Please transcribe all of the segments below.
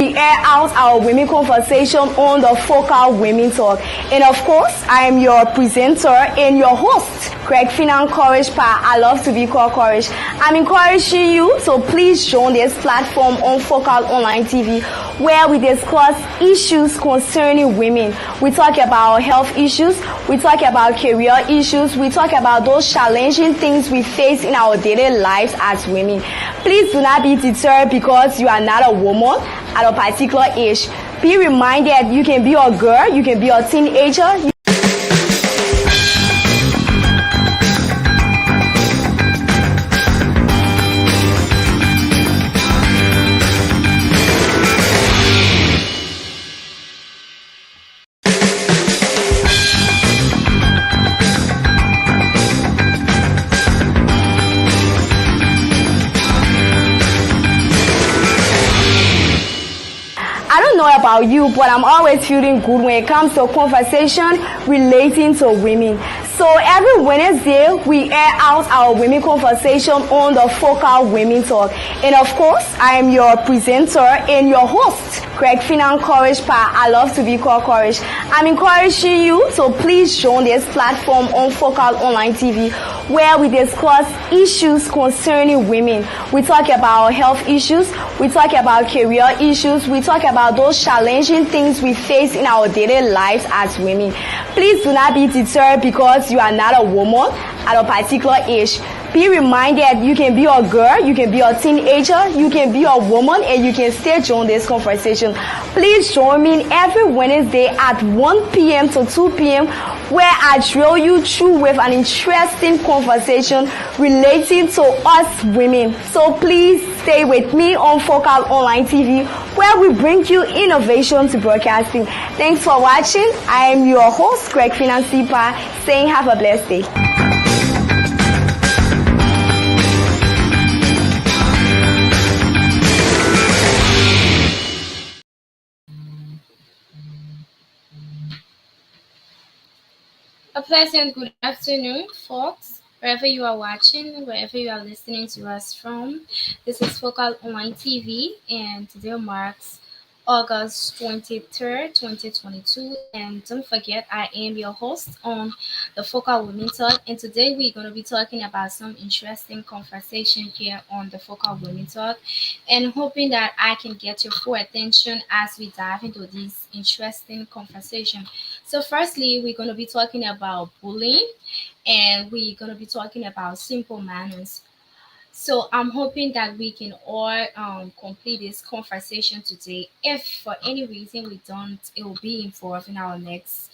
we air out our women conversation on the Focal Women Talk. And of course, I am your presenter and your host, Craig Finan Courage Pa. I love to be called Courage. I'm encouraging you to please join this platform on Focal Online TV where we discuss issues concerning women. We talk about health issues, we talk about career issues, we talk about those challenging things we face in our daily lives as women. Please do not be deterred because you are not a woman at a particular age. Be reminded you can be a girl, you can be a teenager. I don't know about you, but I'm always feeling good when it comes to conversation relating to women. So every Wednesday, we air out our women conversation on the Focal Women Talk. And of course, I am your presenter and your host, Craig Finan Courage Pa. I love to be called Courage. I'm encouraging you to please join this platform on Focal Online TV where we discuss issues concerning women. We talk about health issues, we talk about career issues, we talk about those challenging things we face in our daily lives as women. Please do not be deterred because you are not a woman at a particular age. Be reminded you can be a girl, you can be a teenager, you can be a woman, and you can still join this conversation. Please join me every Wednesday at 1 p.m. to 2 p.m. where I drill you through with an interesting conversation relating to us women. So please stay with me on Focal Online TV where we bring you innovation to broadcasting. Thanks for watching. I am your host, Craig Finan Pa, saying have a blessed day. A pleasant good afternoon, folks, wherever you are watching, wherever you are listening to us from. This is Focal Online TV, and today marks August 23rd, 2022. And don't forget, I am your host on the Focal Women Talk, and today we're going to be talking about some interesting conversation here on the Focal Women Talk, and hoping that I can get your full attention as we dive into this interesting conversation. So, firstly, we're going to be talking about bullying and we're going to be talking about simple manners. So, I'm hoping that we can all complete this conversation today. If for any reason we don't, it will be involved in our next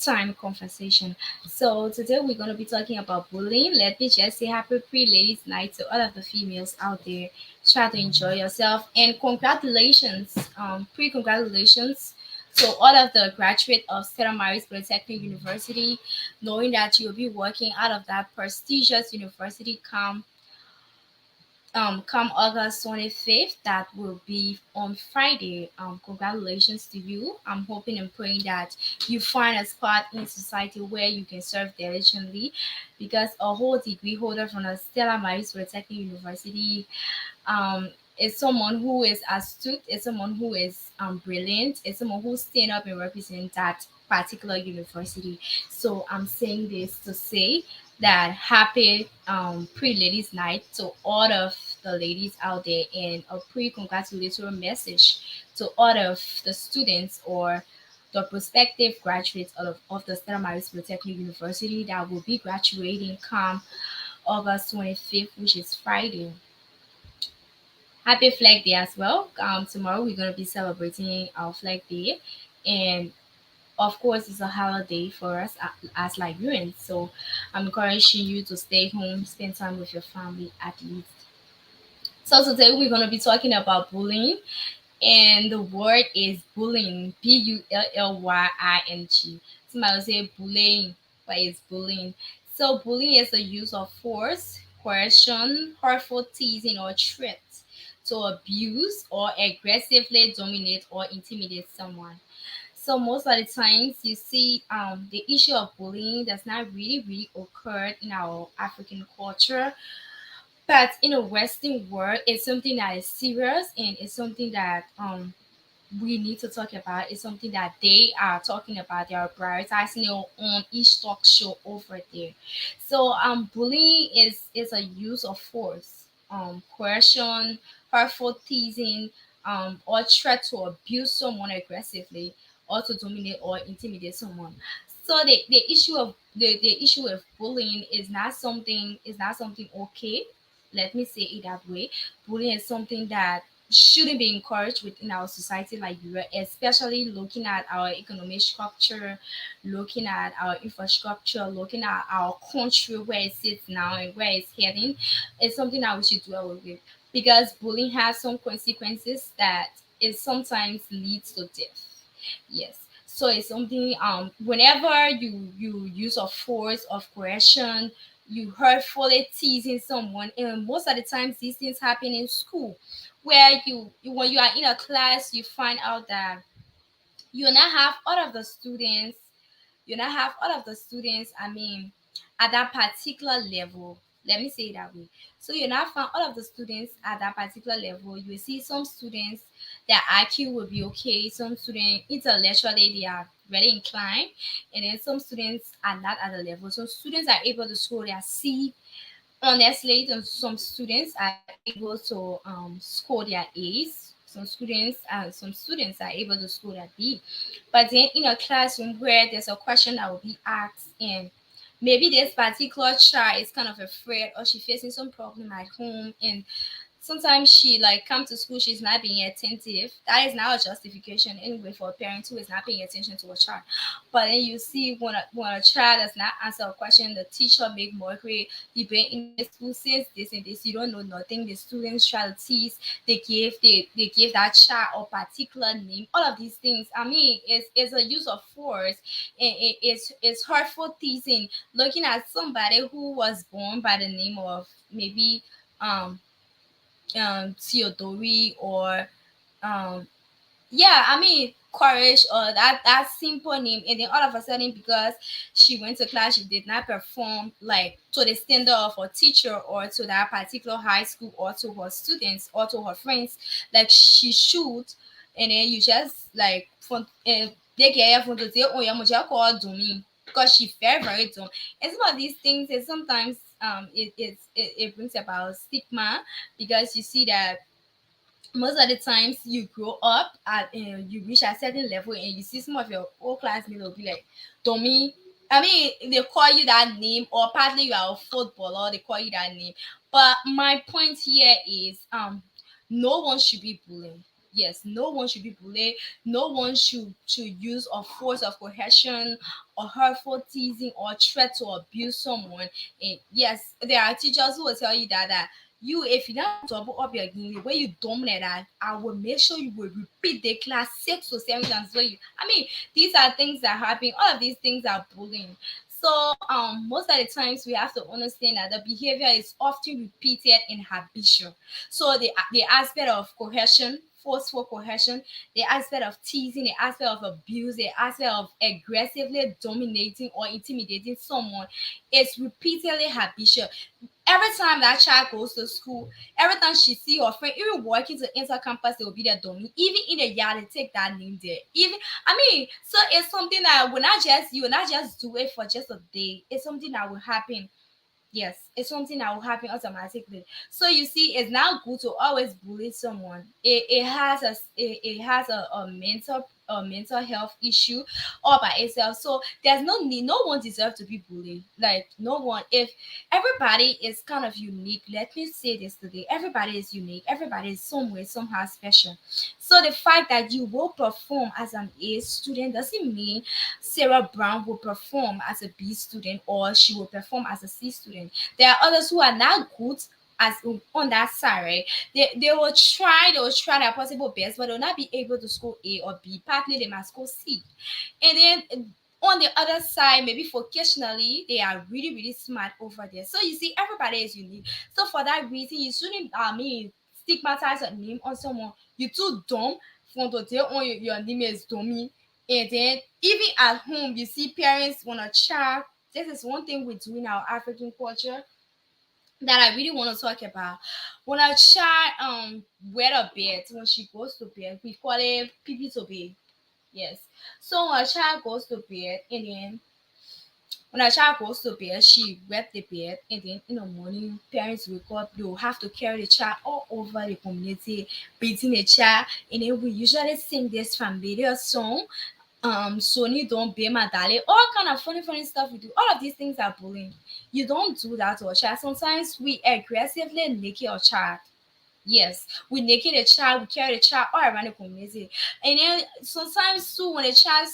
time conversation. So, today we're going to be talking about bullying. Let me just say happy pre ladies' night to all of the females out there. Try to enjoy yourself and congratulations, pre-congratulations to all of the graduate of Stella Maris Polytechnic University, knowing that you'll be working out of that prestigious university come August 25th. That will be on Friday. Congratulations to you. I'm hoping and praying that you find a spot in society where you can serve diligently, because a whole degree holder from the Stella Maris Polytechnic University is someone who is astute, is someone who is brilliant, is someone who stand up and represent that particular university. So I'm saying this to say that happy pre-ladies night to all of the ladies out there, and a pre-congratulatory message to all of the students or the prospective graduates of the Stella Maris Polytechnic University that will be graduating come August 25th, which is Friday. Happy Flag Day as well. Tomorrow we're going to be celebrating our Flag Day, and of course, it's a holiday for us as Liberians. So I'm encouraging you to stay home, spend time with your family at least. So today we're going to be talking about bullying, and the word is bullying. Bullying. Somebody will say bullying. What is bullying? So bullying is the use of force, coercion, hurtful teasing, or threat to abuse or aggressively dominate or intimidate someone. So most of the times you see the issue of bullying does not really occur in our African culture, but in the Western world, it's something that is serious and it's something that we need to talk about. It's something that they are talking about. They are prioritizing it on each talk show over there. So bullying is a use of force, coercion, hurtful teasing, or threat to abuse someone aggressively or to dominate or intimidate someone. So the issue of bullying is not something okay. Let me say it that way. Bullying is something that shouldn't be encouraged within our society like Europe, especially looking at our economic structure, looking at our infrastructure, looking at our country where it sits now and where it's heading. It's something that we should do away with because bullying has some consequences that it sometimes leads to death. Yes. So it's something whenever you use of force of coercion, you hurtfully teasing someone, and most of the times these things happen in school where when you are in a class you find out that you now have all of the students I mean at that particular level. Let me say it that way. So you now find all of the students at that particular level. You will see some students, their IQ will be okay, some students intellectually they are very inclined, and then some students are not at the level. So students are able to score their C honestly, some students are able to score their A's. Some students are able to score their B. But then in a classroom where there's a question that will be asked, and maybe this particular child is kind of afraid or she's facing some problem at home, and sometimes she like come to school, she's not being attentive. That is now a justification anyway for a parent who is not paying attention to a child. But then you see when a child does not answer a question, the teacher make mockery. You've been in the school since this and this, you don't know nothing. The students try to tease, they give that child a particular name. All of these things, I mean, is a use of force, and it's hurtful teasing. Looking at somebody who was born by the name of maybe um Theodori or um yeah, I mean courage or that simple name, and then all of a sudden because she went to class she did not perform like to the standard of her teacher or to that particular high school or to her students or to her friends like she should, and then you just like from they get from to say oh yeah much call dummy because she very very dumb. And some of these things is sometimes it brings about stigma because you see that most of the times you grow up at you reach a certain level and you see some of your old classmates will be like Tommy. I mean they call you that name or partly you are a footballer, they call you that name. But my point here is no one should be bullied. Yes, no one should be bullied. No one should use a force of coercion or hurtful teasing or threat to abuse someone. And yes, there are teachers who will tell you that you if you don't double up your game the way you dominate that, I will make sure you will repeat the class 6 or 7 times. So you, I mean, these are things that happen. All of these things are bullying. So most of the times we have to understand that the behavior is often repeated and habitual. So the aspect of coercion, forceful coercion, the aspect of teasing, the aspect of abuse, the aspect of aggressively dominating or intimidating someone is repeatedly habitual. Every time that child goes to school, every time she see her friend, even walking to enter campus, they will be there dummy. Even in the yard, they take that name there. Even I mean, so it's something that will not just you will not just do it for just a day. It's something that will happen. Yes, it's something that will happen automatically. So you see, it's not good to always bully someone. It has a mental health issue all by itself. So there's no need. No one deserves to be bullied. Like no one. If everybody is kind of unique, let me say this today. Everybody is unique. Everybody is some way somehow special. So the fact that you will perform as an A student doesn't mean Sarah Brown will perform as a B student or she will perform as a C student. There are others who are not good as on that side, right? They will try their possible best, but they'll not be able to score A or B. Partly they must score C. And then on the other side, maybe vocationally, they are really, really smart over there. So you see, everybody is unique. So for that reason, you shouldn't stigmatize a name on someone. You too dumb from the day on your name is dummy. And then even at home, you see parents when a child. This is one thing we do in our African culture. that I really want to talk about. When a child wet a bed, when she goes to bed, we call it pee to bed. Yes. So when a child goes to bed, and then when a child goes to bed, she wet the bed, and then in the morning, parents wake up, they will have to carry the child all over the community, beating the child, and then we usually sing this familiar song. Sony don't be my darling, all kind of funny stuff we do. All of these things are bullying. You don't do that to a child. Sometimes we aggressively naked a child. Yes, we naked a child, we carry the child all around the community. And then sometimes too, when the child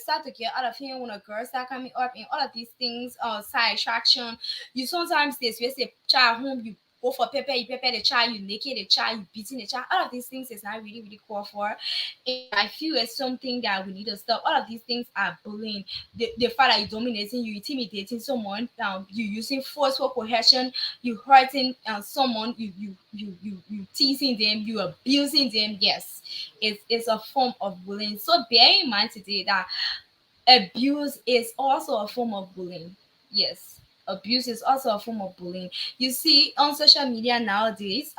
start to get out of hand, when a girl start coming up and all of these things, side attraction, you sometimes this we say child home, you go for pepper, you pepper the child, you naked the child, you beating the child. All of these things is not really called for. And I feel it's something that we need to stop. All of these things are bullying. The fact that you dominating, you intimidating someone, you using force for coercion, you hurting someone, you teasing them, you abusing them. Yes, it's a form of bullying. So bear in mind today that abuse is also a form of bullying. Yes, abuse is also a form of bullying. You see on social media nowadays,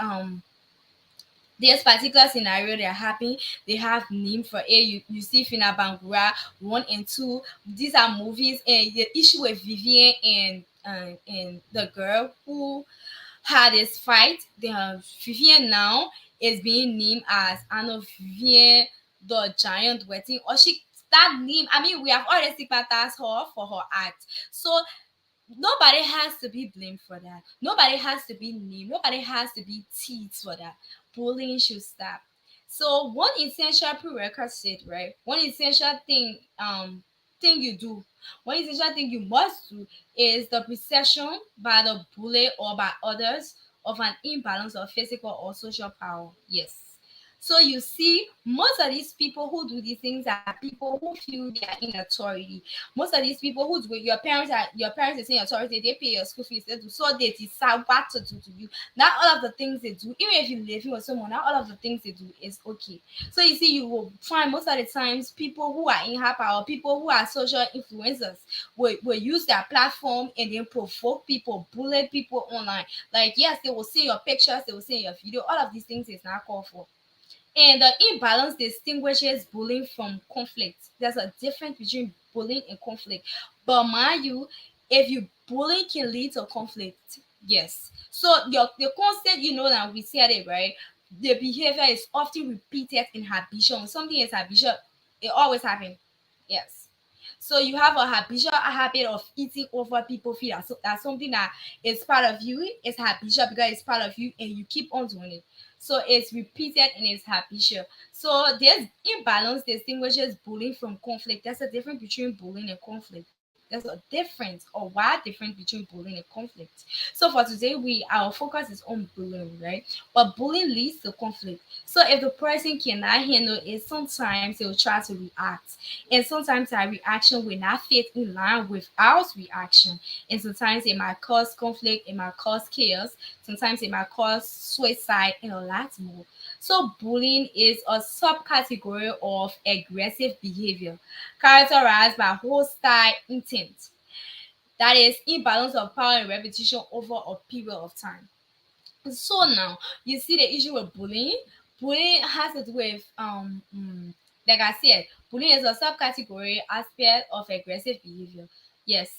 this particular scenario they're happening, they have name for it. You see Fina Bangura 1 and 2. These are movies, and the issue with Vivian and the girl who had this fight. The Vivian now is being named as Anna Vivian the Giant Wedding, or she that name. I mean, we have already stigmatized her for her act. So nobody has to be blamed for that. Nobody has to be named. Nobody has to be teased for that. Bullying should stop. So one essential prerequisite, right? One essential thing you do, one essential thing you must do is the perception by the bully or by others of an imbalance of physical or social power. Yes. So you see, most of these people who do these things are people who feel they are in authority. Most of these people who do it, your parents is in authority, they pay your school fees, they do, so they decide what to do to you. Not all of the things they do, even if you live with someone, not all of the things they do is okay. So you see, you will find most of the times people who are in high power, people who are social influencers, will use their platform and then provoke people, bully people online. Like yes, they will see your pictures, they will see your video. All of these things is not called for. And the imbalance distinguishes bullying from conflict. There's a difference between bullying and conflict. But mind you, if you bullying can lead to conflict, yes. So the constant, that we said it right. The behavior is often repeated in habitual. When something is habitual, it always happens. Yes. So you have a habitual habit of eating over people feet. That's something that is part of you. It's habitual because it's part of you, and you keep on doing it. So it's repeated and it's habitual. So this imbalance distinguishes bullying from conflict. There's a difference between bullying and conflict. There's a difference or wide difference between bullying and conflict. So for today, our focus is on bullying, right? But bullying leads to conflict. So if the person cannot handle it, sometimes they will try to react, and sometimes that reaction will not fit in line with our reaction, and sometimes it might cause conflict, it might cause chaos, sometimes it might cause suicide, and a lot more. So bullying is a subcategory of aggressive behavior characterized by hostile intent. That is imbalance of power and repetition over a period of time. So now you see the issue with bullying. Bullying has to do with like I said, bullying is a subcategory aspect of aggressive behavior. Yes,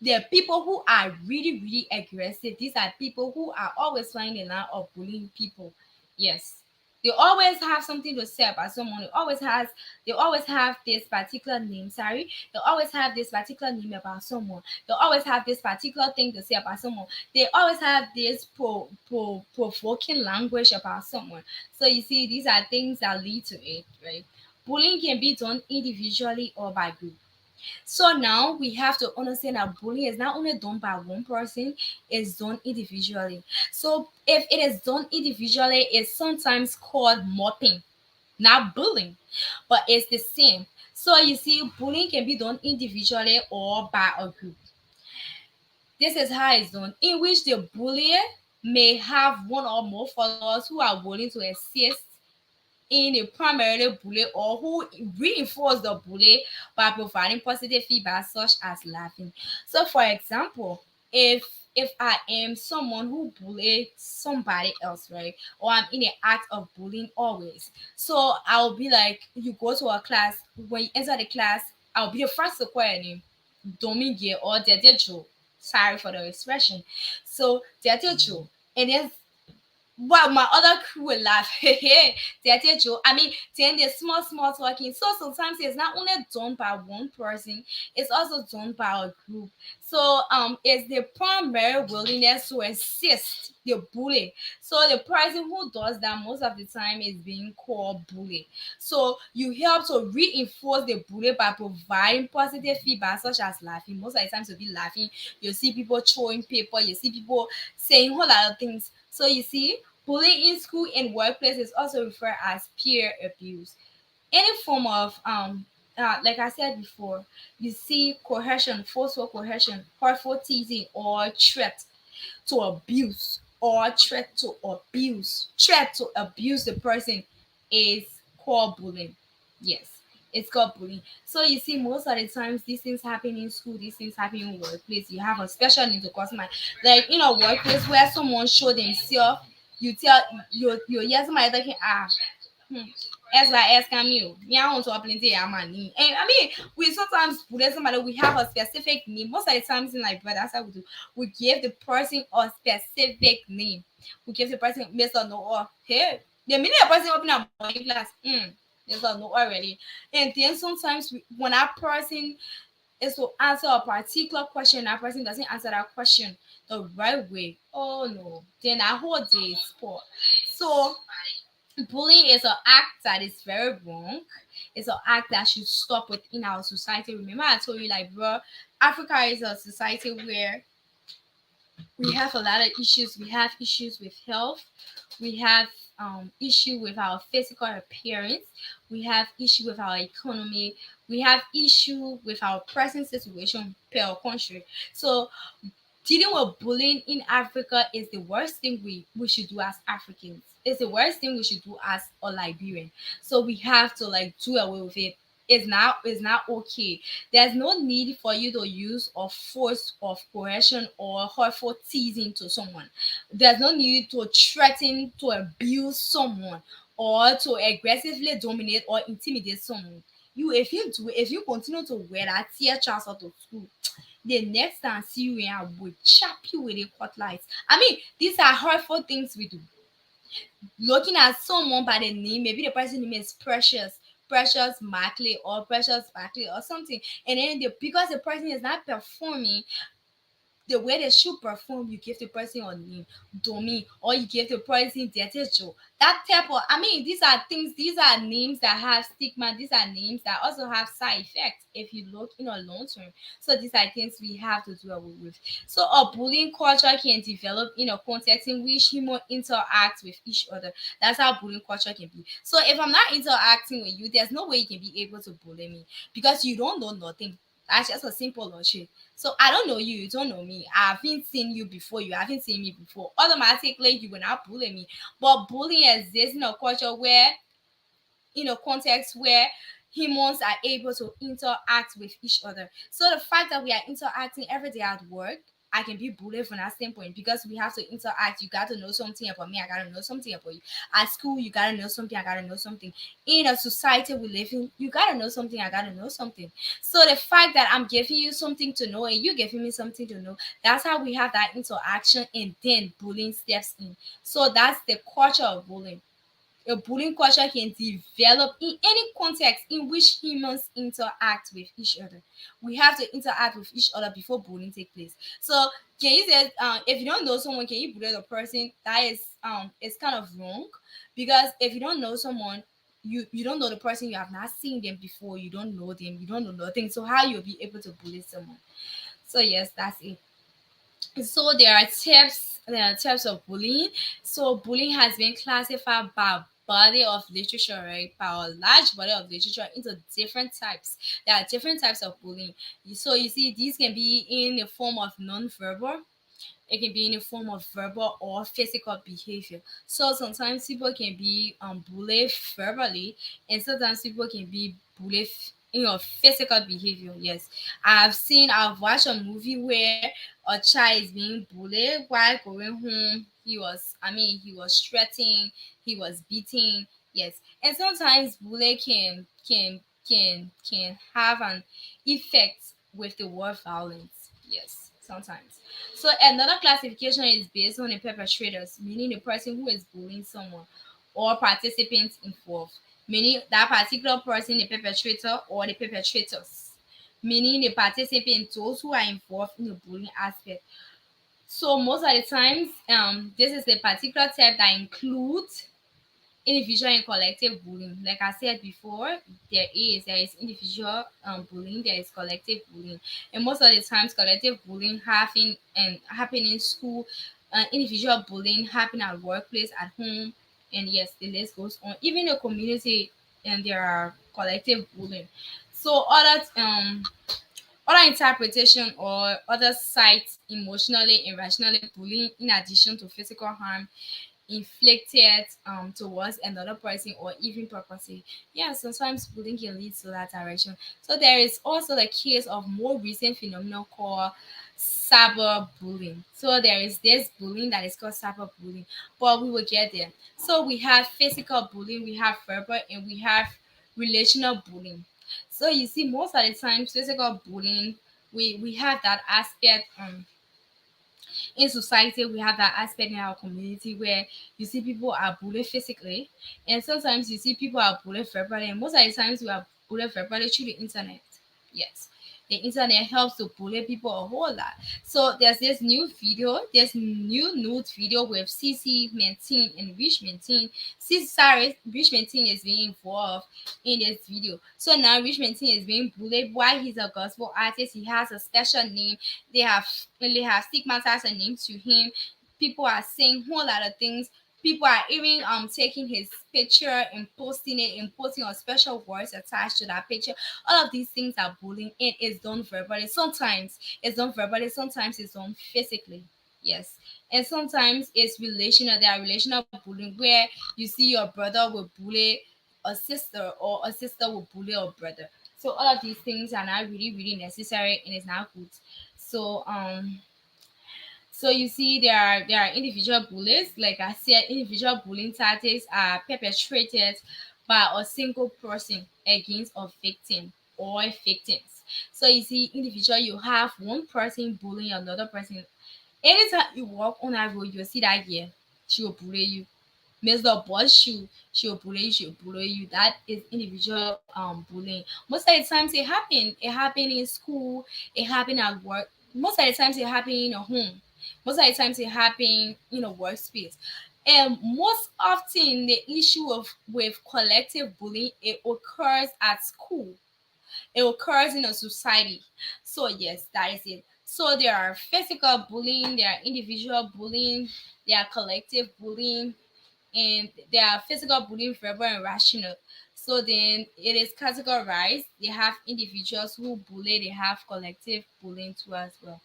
there are people who are really aggressive. These are people who are always finding a line of bullying people. Yes. They always have something to say about someone. They always have this particular name, sorry. They always have this particular name about someone. They always have this particular thing to say about someone. They always have this provoking language about someone. So you see, these are things that lead to it, right? Bullying can be done individually or by group. So now we have to understand that bullying is not only done by one person, it's done individually. So if it is done individually, it's sometimes called mopping, not bullying, but it's the same. So you see, bullying can be done individually or by a group. This is how it's done, in which the bullier may have one or more followers who are willing to assist in a primarily bully or who reinforce the bully by providing positive feedback such as laughing. So for example, if I am someone who bullied somebody else, right? Or I'm in the act of bullying always. So I'll be like, you go to a class, when you enter the class, I'll be the first to call your name. Domingue or Dedejo. Sorry for the expression. So Dedejo. And then well, my other crew will laugh. Hey, Joe. I mean, then the small talking. So sometimes it's not only done by one person, it's also done by a group. So it's the primary willingness to assist the bully. So the person who does that most of the time is being called bully. So you help to reinforce the bully by providing positive feedback, such as laughing. Most of the times you'll be laughing, you see people throwing paper, you see people saying a whole lot of things. So you see, bullying in school and workplace is also referred as peer abuse. Any form of like I said before, you see coercion, forceful coercion, hurtful teasing, or threat to abuse the person is called bullying. Yes, it's called bullying. So you see, most of the times these things happen in school, these things happen in workplace. You have a special need to customer, like in a workplace where someone show themselves, you tell you hear somebody talking, hmm, SYS Camille. Me, I want to plenty of money. And I mean, we sometimes bully somebody, we have a specific name. Most of the times in like brother, that's how we do. We give the person a specific name. We give the person Mr. Noah. Hey, the minute a person open a morning class, Mr. Noah already. And then sometimes when that person is to answer a particular question, that person doesn't answer that question the right way. Oh no, then that whole day is poor. So bullying is an act that is very wrong. It's an act that should stop within our society. Remember, I told you, like, bro, Africa is a society where we have a lot of issues. We have issues with health. We have issue with our physical appearance. We have issue with our economy. We have issue with our present situation per country. So dealing with bullying in Africa is the worst thing we should do as Africans. It's the worst thing we should do as a Liberian. So we have to like do away with it. It's not okay. There's no need for you to use a force of coercion or hurtful teasing to someone. There's no need to threaten to abuse someone or to aggressively dominate or intimidate someone. If you continue to wear that tear child out of school, the next time I see you here, I will chop you with a cutlass. I mean, these are hurtful things we do. Looking at someone by the name, maybe the person name is Precious Markley or Precious Barkley or something, and then because the person is not performing the way they should perform, you give the person a name, Domi, or you give the person Detejo. That type of, I mean, these are things, these are names that have stigma, these are names that also have side effects if you look in a long term. So these are things we have to do away with. So a bullying culture can develop in a context in which humans interact with each other. That's how bullying culture can be. So if I'm not interacting with you, there's no way you can be able to bully me because you don't know nothing. That's just a simple logic. So I don't know you, you don't know me. I haven't seen you before, you haven't seen me before. Automatically, you will not bully me. But bullying exists in a culture where, in a context where humans are able to interact with each other. So the fact that we are interacting every day at work, I can be bullied from that standpoint because we have to interact. You got to know something about me. I got to know something about you. At school, you got to know something. I got to know something. In a society we live in, you got to know something. I got to know something. So the fact that I'm giving you something to know and you giving me something to know, that's how we have that interaction, and then bullying steps in. So that's the culture of bullying. A bullying culture can develop in any context in which humans interact with each other. We have to interact with each other before bullying take place. So can you say if you don't know someone, can you bully the person? That is it's kind of wrong because if you don't know someone, you don't know the person, you have not seen them before, you don't know them, you don't know nothing. So how you'll be able to bully someone? So yes, that's it. So there are types of bullying. So bullying has been classified by a body of literature, right? By a large body of literature into different types. There are different types of bullying. So you see, these can be in the form of non-verbal. It can be in the form of verbal or physical behavior. So sometimes people can be bullied verbally, and sometimes people can be bullied physical behavior. Yes, I've watched a movie where a child is being bullied while going home. He was threatening, he was beating. Yes, and sometimes bullying can have an effect with the word violence. Yes, sometimes. So another classification is based on the perpetrators, meaning the person who is bullying someone, or participants involved, meaning that particular person, the perpetrator or the perpetrators, meaning the participants, those who are involved in the bullying aspect. So most of the times, this is a particular type that includes individual and collective bullying. Like I said before, there is individual bullying, there is collective bullying, and most of the times collective bullying happen in school, individual bullying happen at workplace, at home, and yes, the list goes on. Even the community, and there are collective bullying. So other interpretation or other sites emotionally and rationally bullying in addition to physical harm inflicted towards another person or even property. Yeah, sometimes bullying can lead to that direction. So there is also the case of more recent phenomenon called cyberbullying. So there is this bullying that is called cyberbullying, but we will get there. So we have physical bullying, we have verbal, and we have relational bullying. So you see, most of the time, physical bullying, we have that aspect. In society, we have that aspect in our community where you see people are bullied physically, and sometimes you see people are bullied verbally, and most of the times we are bullied verbally through the internet. Yes, the internet helps to bully people a whole lot. So there's new nude video with CC Mentin and Rich Mentin. Rich Mentin is being involved in this video. So now Rich Mentin is being bullied. Why? He's a gospel artist, he has a special name. They have stigmatized a name to him. People are saying whole lot of things. People are even taking his picture and posting it and posting on special words attached to that picture. All of these things are bullying, and it's done verbally. Sometimes it's done verbally, sometimes it's done physically. Yes. And sometimes it's relational. There are relational bullying where you see your brother will bully a sister, or a sister will bully a brother. So all of these things are not really, really necessary, and it's not good. So so you see, there are individual bullies. Like I said, individual bullying tactics are perpetrated by a single person against a victim or victims. So you see, individual, you have one person bullying another person. Anytime you walk on that road, you'll see that girl. She will bully you. Mr. Boss you, she'll bully you, she'll bully you. That is individual bullying. Most of the times it happen. It happen in school, it happen at work. Most of the times it happen in a home. Most of the times it happen in a workspace. And most often the issue of with collective bullying, it occurs at school. It occurs in a society. So yes, that is it. So there are physical bullying, there are individual bullying, there are collective bullying, and there are physical bullying, verbal and rational. So then it is categorized. They have individuals who bully, they have collective bullying too as well.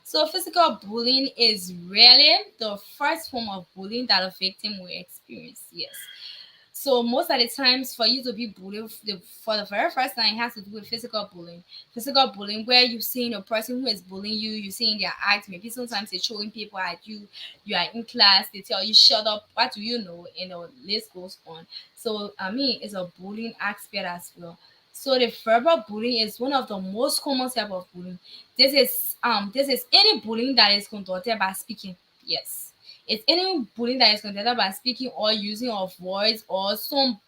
So physical bullying is really the first form of bullying that a victim will experience. Yes. So most of the times, for you to be bullied for the very first time, it has to do with physical bullying. Physical bullying, where you seeing a person who is bullying you, you seeing their act. Maybe sometimes they're throwing people at you. You are in class, they tell you shut up. What do you know? And the list goes on. So I mean, it's a bullying aspect as well. So the verbal bullying is one of the most common type of bullying. This is any bullying that is conducted by speaking. Yes, it's any bullying that is conducted by speaking or using of voice or some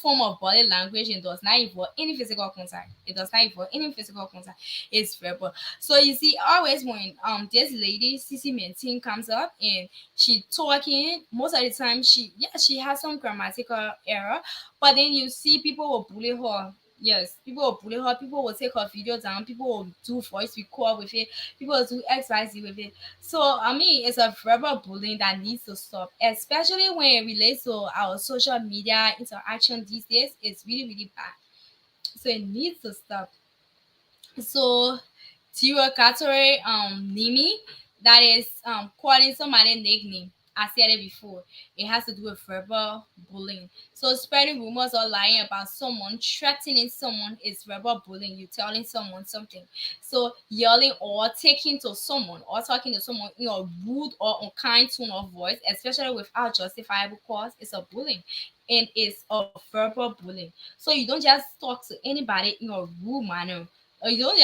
form of body language, and does not involve any physical contact. It does not involve any physical contact. It's verbal. So you see, always when this lady Cici Mentin comes up and she talking, most of the time she has some grammatical error, but then you see people will bully her. Yes, people will bully her. People will take her video down. People will do voice record with it. People will do XYZ with it. So I mean, it's a verbal bullying that needs to stop, especially when it relates to our social media interaction these days. It's really, really bad. So it needs to stop. So derogatory Nimi, that is calling somebody nickname. I said it before. It has to do with verbal bullying. So spreading rumors or lying about someone, threatening someone is verbal bullying. You telling someone something. So yelling or taking to someone or talking to someone in a rude or unkind tone of voice, especially without justifiable cause, is a bullying. And it's a verbal bullying. So you don't just talk to anybody in a rude manner. Or you don't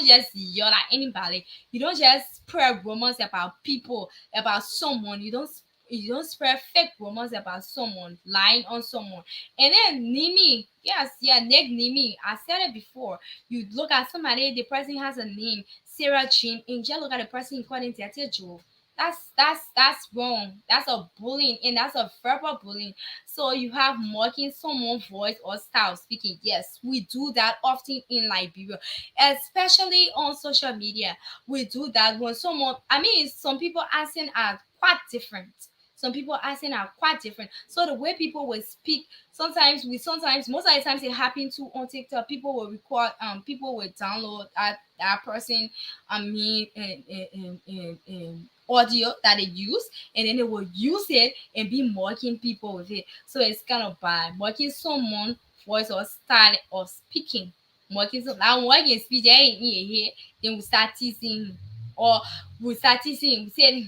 just yell at anybody. You don't just spread rumors about people, about someone. You don't spread fake rumors about someone, lying on someone. And then Nimi, yes, yeah, Nick Nimi. I said it before. You look at somebody, the person has a name, Sarah Jean, and just look at the person according to Joe. That's wrong. That's a bullying, and that's a verbal bullying. So you have mocking someone's voice or style of speaking. Yes, we do that often in Liberia, especially on social media. We do that when someone. I mean, some people accent are quite different. Some people accent are quite different. So the way people will speak, sometimes most of the times it happens to on TikTok. People will record, people will download that person, I mean, in audio that they use, and then they will use it and be mocking people with it. So it's kind of bad. Mocking someone voice or style of speaking. Mocking some now mocking speech in here, then we start teasing or we start teasing, we say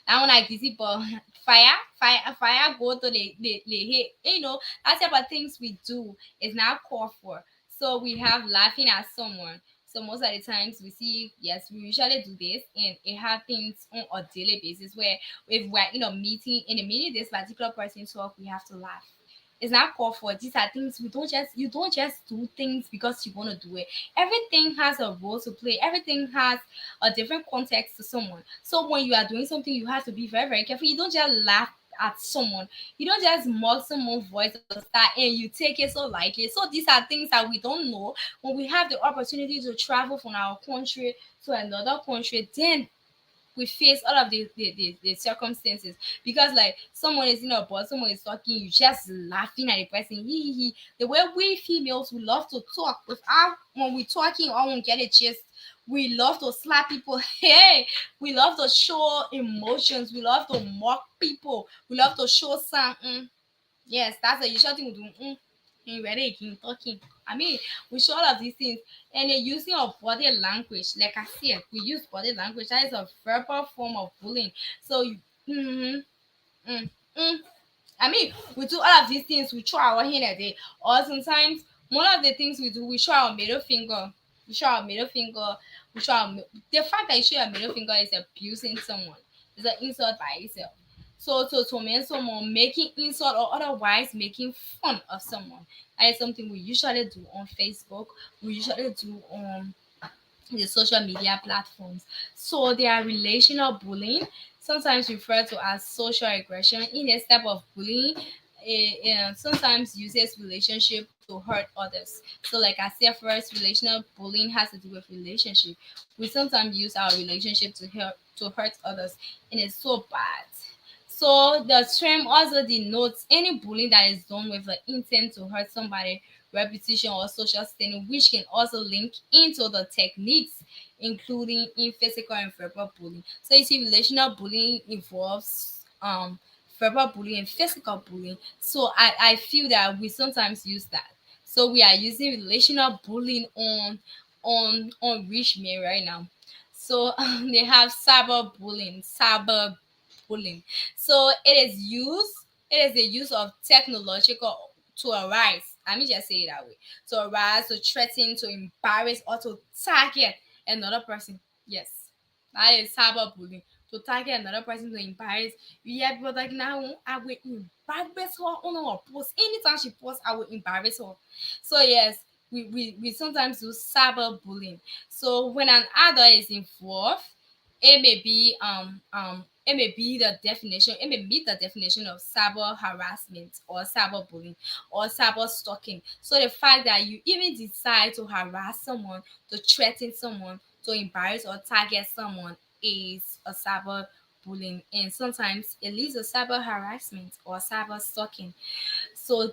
that one like this people fire go to the hit. That's the type of things we do is not called for. So we have laughing at someone. So most of the times we see, yes, we usually do this, and it happens on a daily basis where if we're in a meeting, in a meeting, this particular person talk, we have to laugh. It's not called for. These are things we don't just you don't just do things because you want to do it. Everything has a role to play. Everything has a different context to someone. So when you are doing something, you have to be very, very careful. You don't just laugh at someone. You don't just mock someone's voice or style and you take it so lightly. So these are things that we don't know. When we have the opportunity to travel from our country to another country, then we face all of the circumstances, because like someone is in a bus, someone is talking, you just laughing at the person. He. The way we females, we love to talk without, when we talking or when we get a gist, we love to slap people. Hey, we love to show emotions, we love to mock people, we love to show something. Yes, that's the usual thing we do. And ready again talking. I mean, we show all of these things, and the using of body language, like I said, we use body language. That is a verbal form of bullying. So, mm, mm, mm. I mean, we do all of these things. We show our hand at it, or sometimes one of the things we do, we show our middle finger. We show our middle finger. We show the fact that you show your middle finger is abusing someone. It's an insult by itself. So to torment someone, making insult or otherwise making fun of someone. That is something we usually do on Facebook. We usually do on the social media platforms. So they are relational bullying, sometimes referred to as social aggression. In this type of bullying, it sometimes uses relationship to hurt others. So like I said first, relational bullying has to do with relationship. We sometimes use our relationship to hurt others, and it's so bad. So the term also denotes any bullying that is done with the intent to hurt somebody, repetition or social standing, which can also link into the techniques, including in physical and verbal bullying. So you see, relational bullying involves verbal bullying and physical bullying. So I feel that we sometimes use that. So we are using relational bullying on rich men right now. So they have cyber bullying. So it is the use of technological to arise. Let me just say it that way. To arise, to threaten, to embarrass, or to target another person. Yes. That is cyberbullying. To target another person, to embarrass. You hear people like now, I will embarrass her on our post. Anytime she posts, I will embarrass her. So yes, we sometimes do cyberbullying. So when an adult is involved, it may meet the definition of cyber harassment or cyberbullying or cyber stalking. So the fact that you even decide to harass someone, to threaten someone, to embarrass or target someone is a cyber bullying, and sometimes it leads to cyber harassment or cyber stalking. So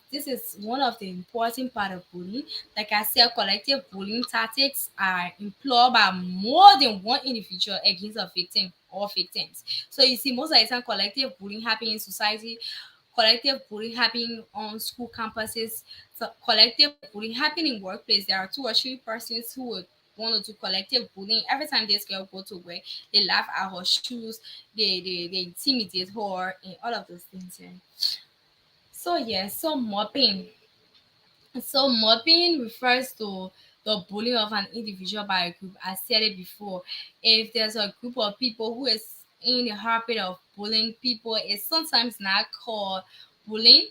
this is one of the important part of bullying. Like I said, collective bullying tactics are employed by more than one individual against a victim or victims. So you see, most of the time, collective bullying happen in society. Collective bullying happening on school campuses. So collective bullying happening in workplace. There are two or three persons who would want to do collective bullying. Every time this girl go to work, they laugh at her shoes, they intimidate her, and all of those things. Yeah. So yeah, so mobbing. So mobbing refers to the bullying of an individual by a group. I said it before. If there's a group of people who is in the habit of bullying people, it's sometimes not called bullying.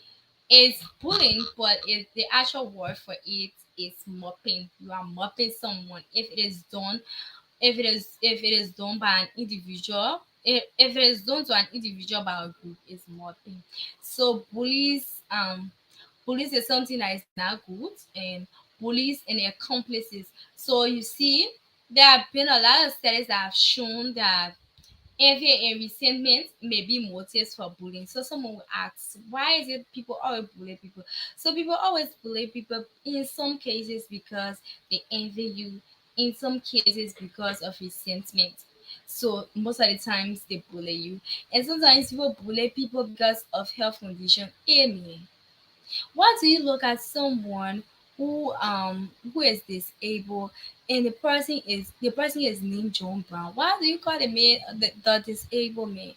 It's bullying, but the actual word for it is mopping. You are mopping someone. If it is done by an individual, if it is done to an individual by a group, it's mopping. So police is something that is not good, and police and accomplices. So you see, there have been a lot of studies that have shown that envy and resentment may be motives for bullying. So someone will ask, why is it people always bully people? So people always bully people in some cases because they envy you, in some cases because of resentment. So most of the times they bully you. And sometimes people bully people because of health condition. Amen. Why do you look at someone who is disabled and the person is named John Brown? Why do you call the man the disabled man?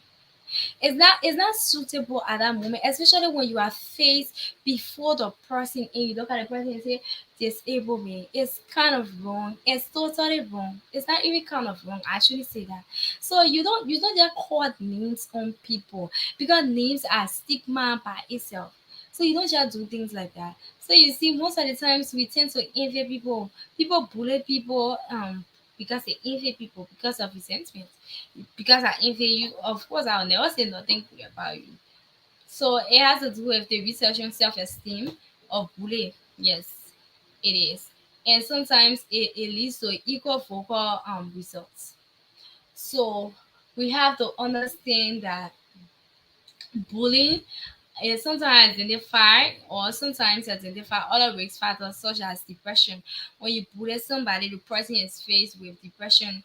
It's not suitable at that moment, especially when you are faced before the person and you look at the person and say disabled man. It's kind of wrong. It's totally wrong. It's not even kind of wrong. I actually say that. So you don't just call names on people because names are stigma by itself. So you don't just do things like that. So you see, most of the times we tend to envy people. People bully people because they envy people because of resentment. Because I envy you, of course I'll never say nothing good about you. So it has to do with the research on self-esteem of bullying. Yes, it is. And sometimes it leads to equal vocal results. So we have to understand that bullying is sometimes identify other risk factors such as depression. When you bully somebody, the person is faced with depression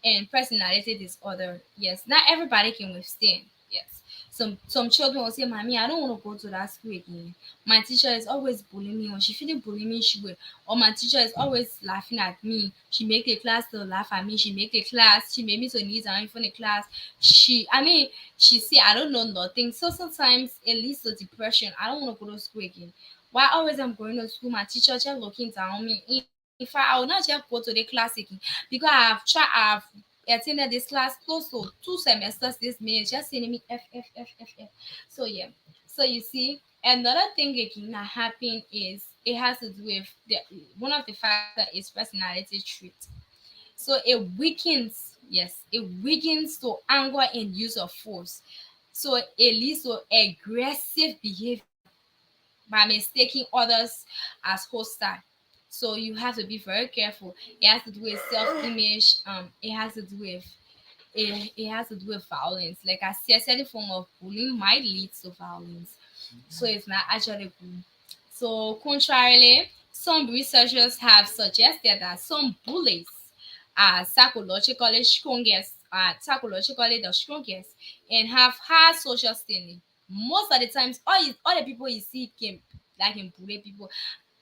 and personality disorder. Yes, not everybody can withstand. Yes. Some children will say, Mommy, I don't want to go to that school again. My teacher is always bullying me. When she feeling bullying me, she will. Or my teacher is always laughing at me. She make the class to laugh at me. She make the class. She made me to kneel down in front of the class. She say I don't know nothing. So sometimes it leads to depression. I don't want to go to school again. Why always I'm going to school, my teacher just looking down on me. In fact, I will not just go to the class again because I've attended this class close to 2 semesters this May, just sending me F F F F F. So yeah. So you see, another thing again that happen is it has to do with one of the factor is personality trait. So it weakens, yes, it weakens to anger and use of force. So it leads to aggressive behavior by mistaking others as hostile. So you have to be very careful. It has to do with self-image. It has to do with violence. Like I said, certain form of bullying might lead to violence. So it's not actually good. So contrarily, some researchers have suggested that some bullies are psychologically the strongest and have high social standing. Most of the times, all the people you see can bully people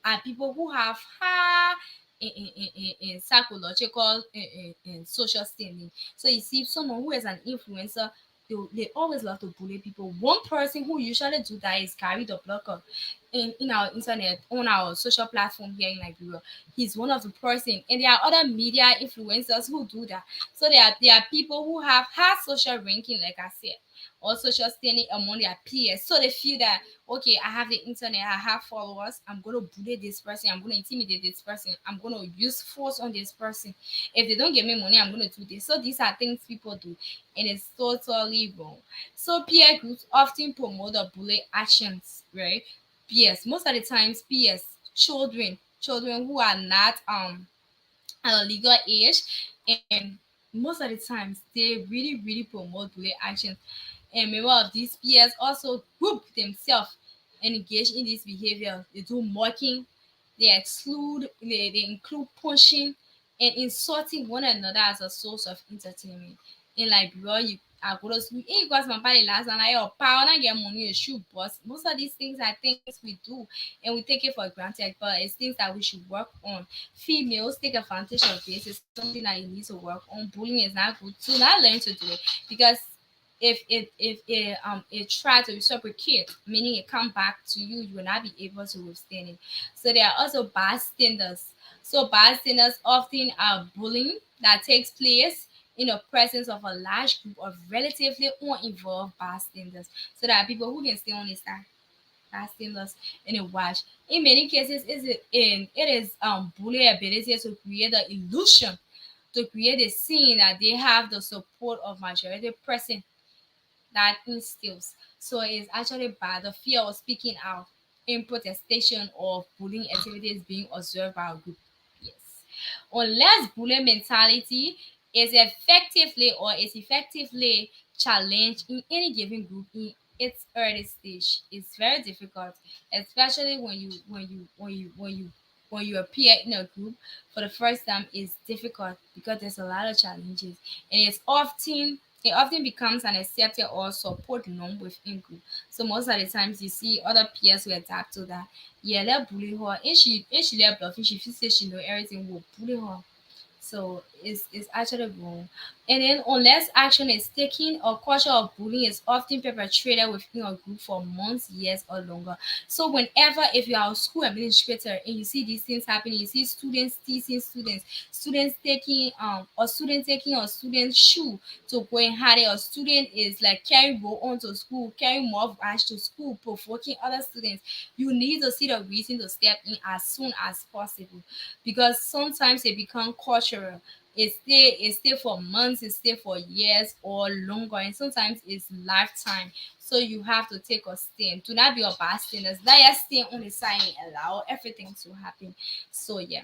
are people who have high in psychological in social standing. So you see, someone who is an influencer, they always love to bully people. One person who usually do that is Gary the Blocker in our internet on our social platform here in Nigeria. He's one of the person, and there are other media influencers who do that. So there are people who have high social ranking, like I said, or social standing among their peers. So they feel that okay, I have the internet, I have followers, I'm gonna bully this person, I'm gonna intimidate this person, I'm gonna use force on this person. If they don't give me money, I'm gonna do this. So these are things people do, and it's totally wrong. So peer groups often promote the bully actions, right? Peers, most of the times, peers, children who are not at a legal age, and most of the times they really promote bully actions. And member of these peers also group themselves and engage in this behavior. They do mocking, they include punching and insulting one another as a source of entertainment. in Liberia, I go to school. You got somebody last and I power and get money a shoe boss. Most of these things are things we do and we take it for granted, but it's things that we should work on. Females take advantage of this. It's something that you need to work on. Bullying is not good. So not learn to do it because if it try to reciprocate, meaning it come back to you, you will not be able to withstand it. So there are also bystanders. So bystanders often are bullying that takes place in the presence of a large group of relatively uninvolved bystanders. So there are people who can stay on the side bystanders in a watch. In many cases, it is bully ability to create the illusion, to create a scene that they have the support of majority person that instills. So it's actually bad. The fear of speaking out in protestation of bullying activities being observed by a group. Yes. Unless bullying mentality is effectively challenged in any given group in its early stage, it's very difficult, especially when you appear in a group for the first time. Is difficult because there's a lot of challenges, and it often becomes an accepted or support norm within group. So most of the times you see other peers who adapt to that. Yeah, let bully her. And she let bluffing. She feels say she know everything. Will bully her. So it's actually wrong. And then unless action is taken, a culture of bullying is often perpetrated within a group for months, years, or longer. So whenever if you are a school administrator and you see these things happening, you see students teasing students, students taking a student taking a student's shoe to go and hide it, a student is like carrying roll on to school, carrying more ash to school, provoking other students. You need to see the reason to step in as soon as possible because sometimes it become cultural. It stay for months, it stay for years or longer, and sometimes it's lifetime. So you have to take a stand. Do not be a bystander. Not just stand on the side and allow everything to happen. So yeah.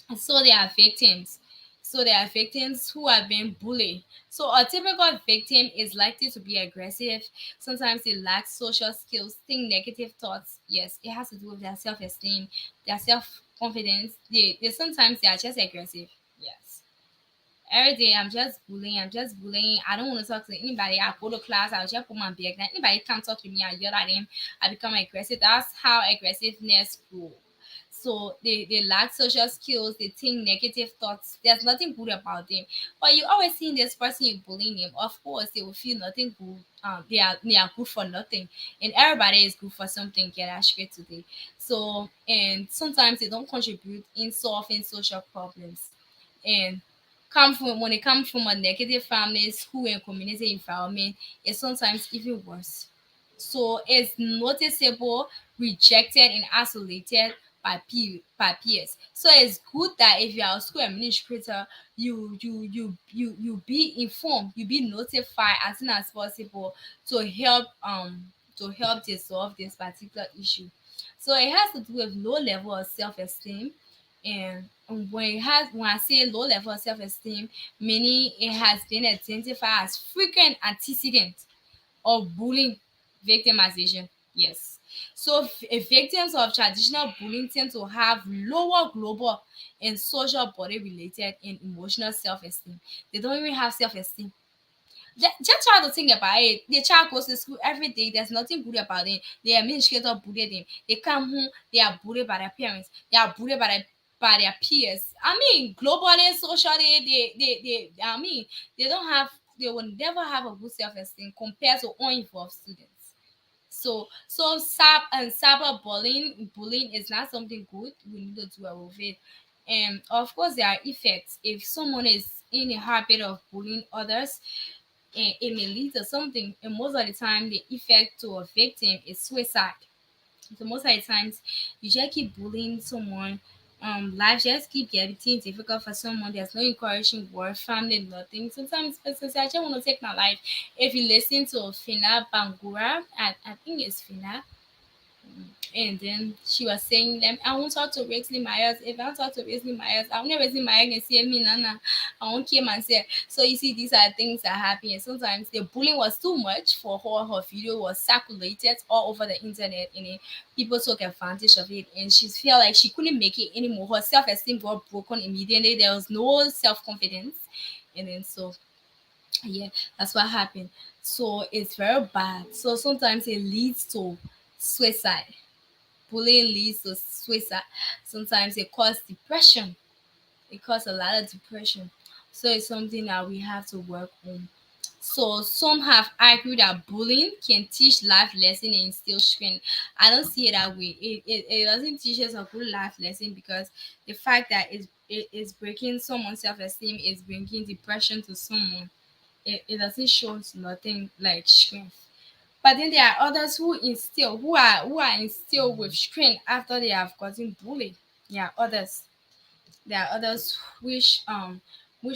And so they are victims. So they are victims who have been bullied. So a typical victim is likely to be aggressive. Sometimes they lack social skills, think negative thoughts. Yes, it has to do with their self-esteem, their self-confidence. They sometimes they are just aggressive. Yes. Every day I'm just bullying. I'm just bullying. I don't want to talk to anybody. I go to class. I'll just put my bag down. Anybody come talk to me, I yell at them. I become aggressive. That's how aggressiveness grows. So they lack social skills, they think negative thoughts. There's nothing good about them. But you always see this person you bullying them, of course they will feel nothing good. They are good for nothing. And everybody is good for something, get that straight today. So and sometimes they don't contribute in solving social problems. And come from when it comes from a negative family, school and community environment, it's sometimes even worse. So it's noticeable, rejected, and isolated by peers. So it's good that if you are a school administrator, you be informed, you be notified as soon as possible to help dissolve this particular issue. So it has to do with low level of self esteem, and when I say low level of self esteem, meaning it has been identified as frequent antecedent of bullying victimization. Yes. So victims of traditional bullying tend to have lower global and social body related and emotional self-esteem. They don't even have self-esteem. Just try to think about it. The child goes to school every day. There's nothing good about them. The administrator bullied them. They come home. They are bullied by their parents. They are bullied by their peers. I mean, globally, socially, they don't have. They will never have a good self-esteem compared to uninvolved students. So cyberbullying is not something good. We need to do away with it. And of course, there are effects. If someone is in a habit of bullying others, it may lead to something. And most of the time, the effect to a victim is suicide. So most of the times, you just keep bullying someone. Life just keep getting difficult for someone. There's no encouraging word, family, nothing. Sometimes person say, I just want to take my life. If you listen to Fina Bangura, I think it's Fina, and then she was saying them, I won't talk to Wesley Myers. If I don't talk to Wesley Myers, I won't Wesley Myers can see me, Nana. I won't kill myself. So you see, these are things that happen. And sometimes the bullying was too much for her. Her video was circulated all over the internet, and then people took advantage of it. And she felt like she couldn't make it anymore. Her self esteem got broken immediately. There was no self confidence, and then so Yeah, that's what happened. So it's very bad. So sometimes it leads to suicide. Bullying leads to suicide. Sometimes it causes depression. It causes a lot of depression. So it's something that we have to work on. So some have argued that bullying can teach life lesson and instill strength. I don't see it that way. It doesn't teach us a good life lesson because the fact that it is breaking someone's self-esteem is bringing depression to someone. It doesn't show us nothing like strength. But then there are others who are instilled with strength after they have gotten bullied. There are others which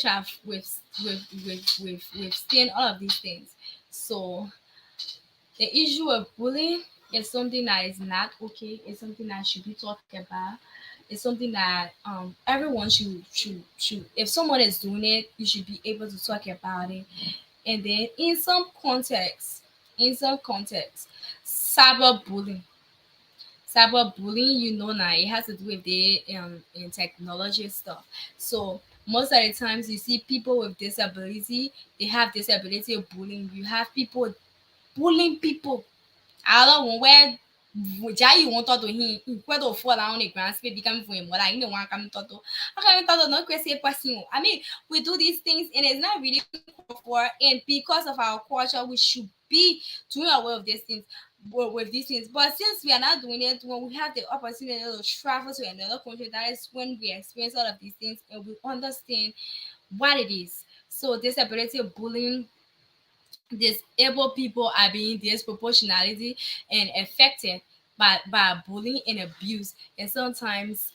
have withstand all of these things. So the issue of bullying is something that is not okay. It's something that should be talked about. It's something that everyone should if someone is doing it, you should be able to talk about it. And then in some context, cyberbullying. Cyberbullying, now, it has to do with the in technology stuff. So most of the times you see people with disability, they have disability bullying. You have people bullying people. I don't know where ja you want to him where to fall down on the ground speed become for him. What I know one coming to I can talk no question person. I mean, we do these things and it's not really called for, and because of our culture we should be doing away with these things with these things. But since we are not doing it, when we have the opportunity to travel to another country, that is when we experience all of these things and we understand what it is. So disability bullying, disabled people are being disproportionately and affected by bullying and abuse, and sometimes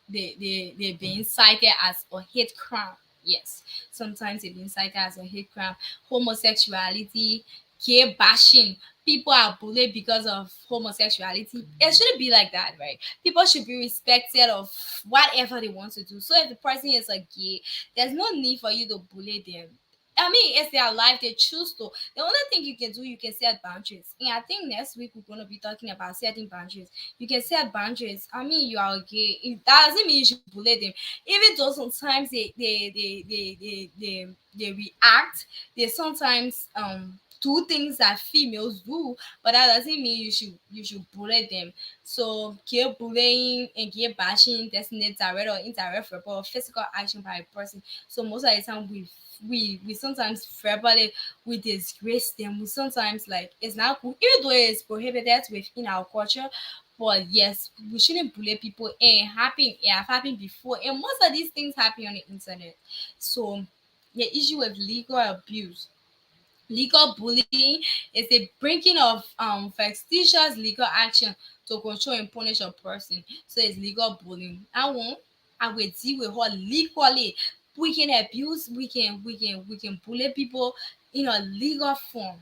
they're being cited as a hate crime. Yes, sometimes they're being cited as a hate crime. Homosexuality, gay bashing. People are bullied because of homosexuality. It shouldn't be like that, right? People should be respected of whatever they want to do. So if the person is a gay, there's no need for you to bully them. I mean, it's their life. They choose to. The only thing you can do, you can set boundaries. And I think next week we're gonna be talking about setting boundaries. You can set boundaries. I mean, you are gay. That doesn't mean you should bully them. Even though sometimes they react. They sometimes do things that females do, but that doesn't mean you should bully them. So gay bullying and gay bashing, that's not direct or indirect verbal or physical action by a person. So most of the time we sometimes verbally we disgrace them. We sometimes like it's not cool, even though it's prohibited within our culture. But yes, we shouldn't bully people. And it have happened before, and most of these things happen on the internet. So the issue with legal abuse. Legal bullying is a breaking of fictitious legal action to control and punish a person. So it's legal bullying. I will deal with her legally. We can abuse, we can bully people in a legal form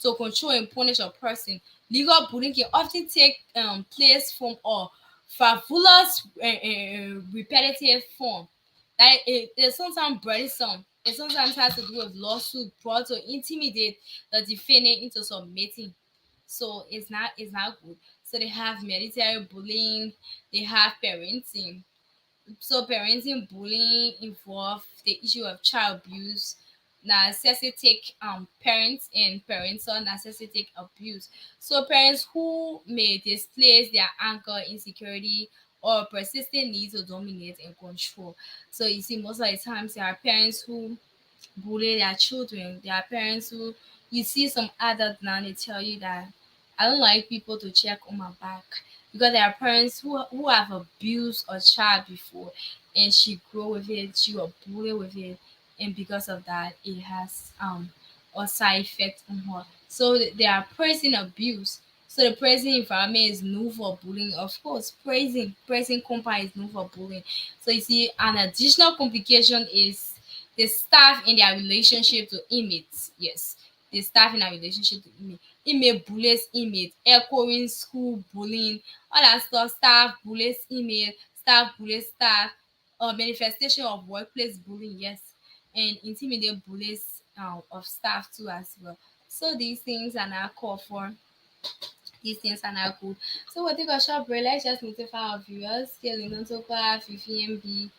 to control and punish a person. Legal bullying can often take place from a frivolous repetitive form that it sometimes burdensome. It sometimes has to do with lawsuit brought to intimidate the defendant into submitting. So it's not good. So they have military bullying, they have parenting. So parenting bullying involve the issue of child abuse, necessitate parents and parental necessitate abuse. So parents who may displace their anger, insecurity, or persistent need to dominate and control. So you see, most of the times there are parents who bully their children. There are parents who you see some adults now they tell you that I don't like people to check on my back because there are parents who have abused a child before and she grew with it, she was bullied with it, and because of that it has a side effect on her. So they are praising abuse. So the praising environment is known for bullying. Of course, praising company is known for bullying. So you see, an additional complication is the staff in their relationship to inmates. Yes, the staff in their relationship to inmates. Inmate bullies inmate, echoing school bullying, all that stuff. Staff bullies inmate, staff bullies staff, manifestation of workplace bullying, yes, and intimidate bullies of staff too as well. So these things are not called for. These things are not good. So we'll take a short break. Let's just notify our viewers. Scaling on top of Fifi MB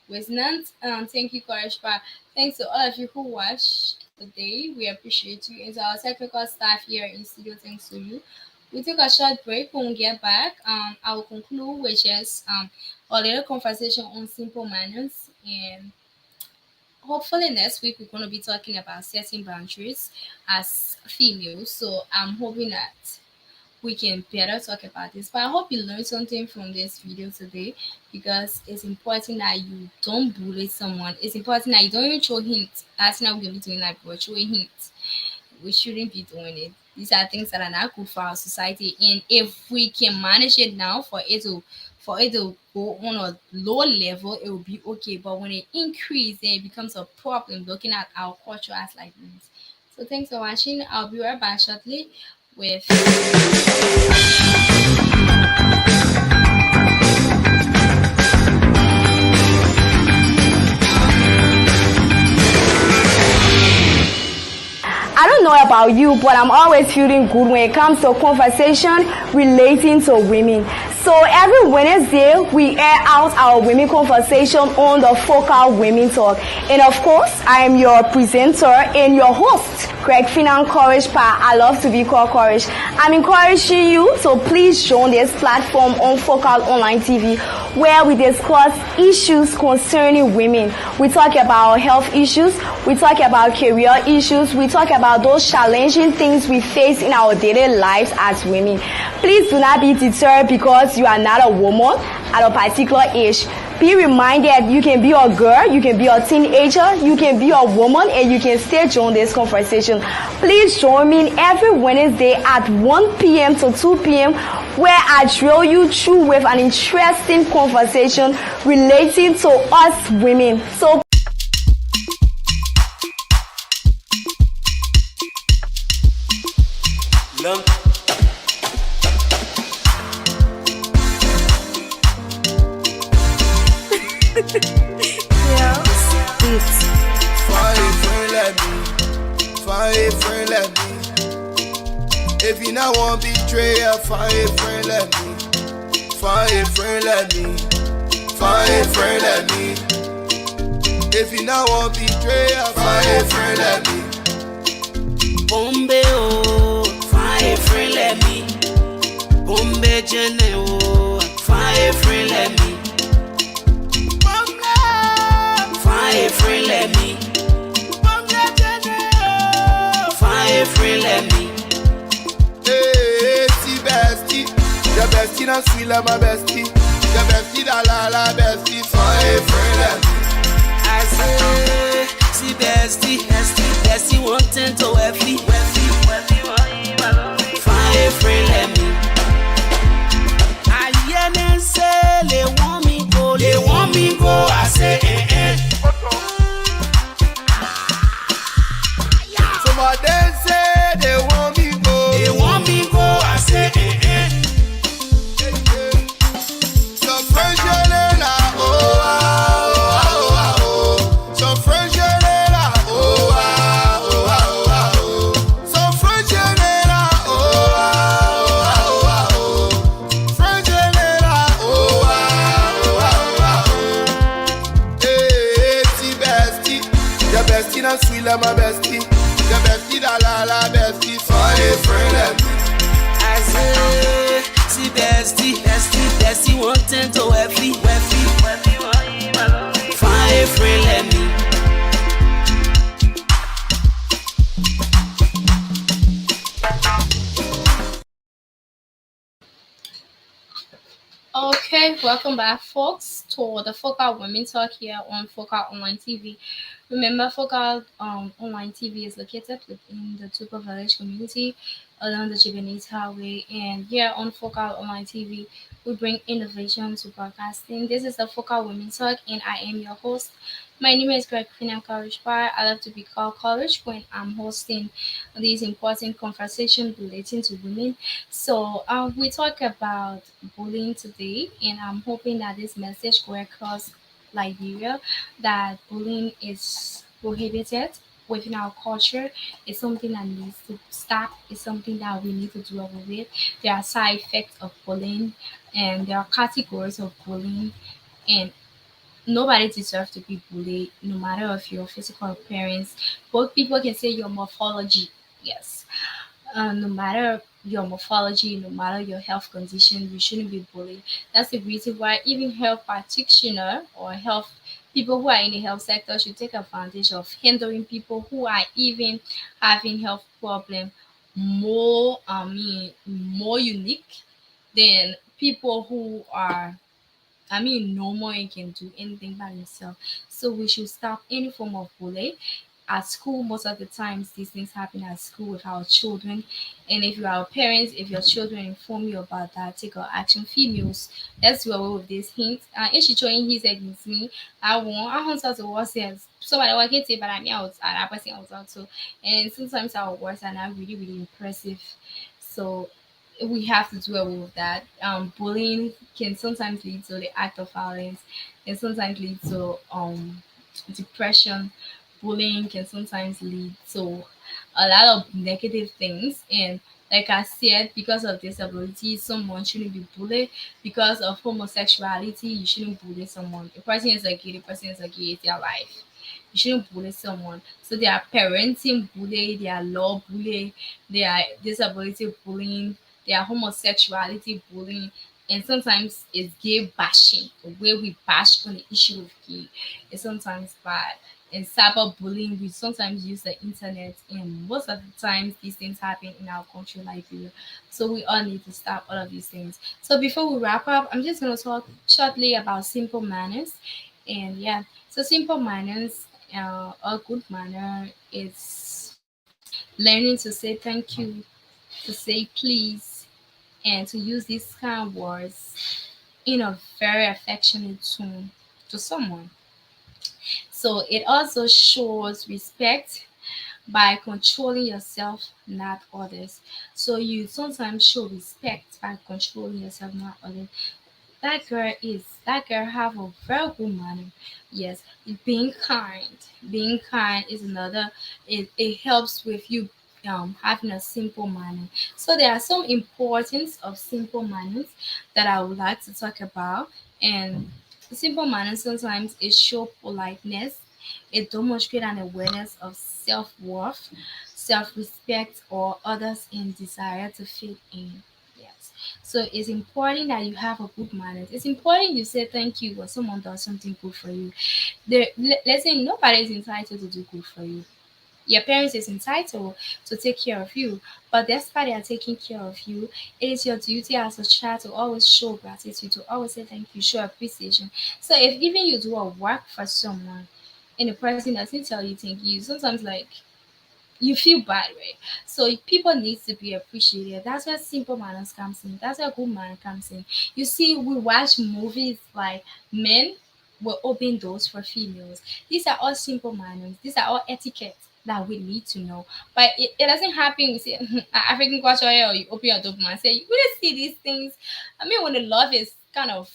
was not. Thank you, Courage Park. Thanks to all of you who watched. today. We appreciate you. And to our technical staff here in studio, thanks to you. We take a short break. When we get back, I will conclude with just a little conversation on simple manners. And hopefully next week we're going to be talking about setting boundaries as females. So I'm hoping that we can better talk about this. But I hope you learned something from this video today because it's important that you don't bully someone. It's important that you don't even show hints. That's not what we're going to be doing that, but showing hints. We shouldn't be doing it. These are things that are not good for our society. And if we can manage it now for it to go on a low level, it will be okay. But when it increases, then it becomes a problem looking at our culture as like this. So thanks for watching. I'll be right back shortly with I don't know about you, but I'm always feeling good when it comes to conversation relating to women. So every Wednesday, we air out our women conversation on the Focal Women Talk. And of course, I am your presenter and your host, Greg Finan Courage Pa. I love to be called Courage. I'm encouraging you to please join this platform on Focal Online TV where we discuss issues concerning women. We talk about health issues, we talk about career issues, we talk about those challenging things we face in our daily lives as women. Please do not be deterred because you are not a woman at a particular age. Be reminded you can be a girl, you can be a teenager, you can be a woman, and you can still join this conversation. Please join me every Wednesday at 1 p.m. to 2 p.m. where I drill you through with an interesting conversation relating to us women. So Find a friend like me. If you not want betrayal, find a friend like me. Find a friend like me. Find a friend like me. If you not want betrayal, find a friend like me. Bombay, oh, find a friend like me. Bombay, Jenny, oh, find a friend like me. Find a friend like me. Find a friend like me. Hey, see bestie, your bestie not sweet like my bestie. Your bestie da la bestie. Find a friend like me. I say, see bestie wanting to wealthy. Find a friend like me. I hear them say they want me go. I say, Some of them say they want me go. I say, Some French la oh ah oh. Some French la oh ah oh. Some French la oh ah oh. French la oh ah oh. Hey, see bestie, your bestie not sweet like my bestie. Your bestie da la bestie. Find a friend like me. I say, see bestie wanting to wealthy. Find a friend like me. Okay, welcome back, folks, to the Focal Women Talk here on Focal Online TV. Remember, Focal Online TV is located within the Tupa Village community along the Japanese Highway. And here on Focal Online TV, we bring innovation to broadcasting. This is the Focal Women Talk, and I am your host. My name is Greg Finam Courage Bar. I love to be called Courage when I'm hosting these important conversations relating to women. So we talk about bullying today, and I'm hoping that this message go across Liberia that bullying is prohibited within our culture. It's something that needs to stop. It's something that we need to do away with. There are side effects of bullying, and there are categories of bullying, and Nobody deserves to be bullied, no matter if your physical appearance. Both people can say your morphology. Yes, no matter your morphology, no matter your health condition, you shouldn't be bullied. That's the reason why even health practitioner or health people who are in the health sector should take advantage of handling people who are even having health problem more, more unique than people who are, normal and can do anything by themselves. So we should stop any form of bullying. At school, most of the times these things happen at school with our children. And if you are parents, if your children inform you about that, take our action. Females, let's do away with this hint. If she showing his against me, I want her to watch this. Somebody I can say, but I'm out. I person I was out too. And sometimes our words are not really, really impressive. So we have to do away with that. Bullying can sometimes lead to the act of violence, and sometimes lead to depression. Bullying can sometimes lead to a lot of negative things. And like I said, because of disability, someone shouldn't be bullied. Because of homosexuality, you shouldn't bully someone. The person is a gay, the person is a gay, it's their life. You shouldn't bully someone. So there are parenting bully, there are law bully, there are disability bullying, there are homosexuality bullying, and sometimes it's gay bashing. The way we bash on the issue of gay is sometimes bad. And cyberbullying, we sometimes use the internet, and most of the times these things happen in our country, Liberia. So we all need to stop all of these things. So before we wrap up, I'm just gonna talk shortly about simple manners. And yeah, so simple manners, a good manner is learning to say thank you, to say please, and to use these kind of words in a very affectionate tone to someone. So it also shows respect by controlling yourself, not others. So you sometimes show respect by controlling yourself, not others. That girl have a very good manner. Yes, being kind. Being kind is another. It helps with you having a simple manner. So there are some importance of simple manners that I would like to talk about. And simple manners sometimes it show politeness. It demonstrate an awareness of self-worth, self-respect, or others in desire to fit in. Yes. So it's important that you have a good manners. It's important you say thank you when someone does something good for you. Let's say nobody is entitled to do good for you. Your parents is entitled to take care of you, but despite they are taking care of you, it is your duty as a child to always show gratitude, to always say thank you, show appreciation. So if even you do a work for someone and the person doesn't tell you thank you, sometimes like you feel bad, right? So people need to be appreciated. That's where simple manners comes in. That's where good manner comes in. You see, we watch movies like men will open doors for females. These are all simple manners. These are all etiquette that we need to know. But it doesn't happen. We say African culture or you open your door and say you wouldn't see these things. When the love is kind of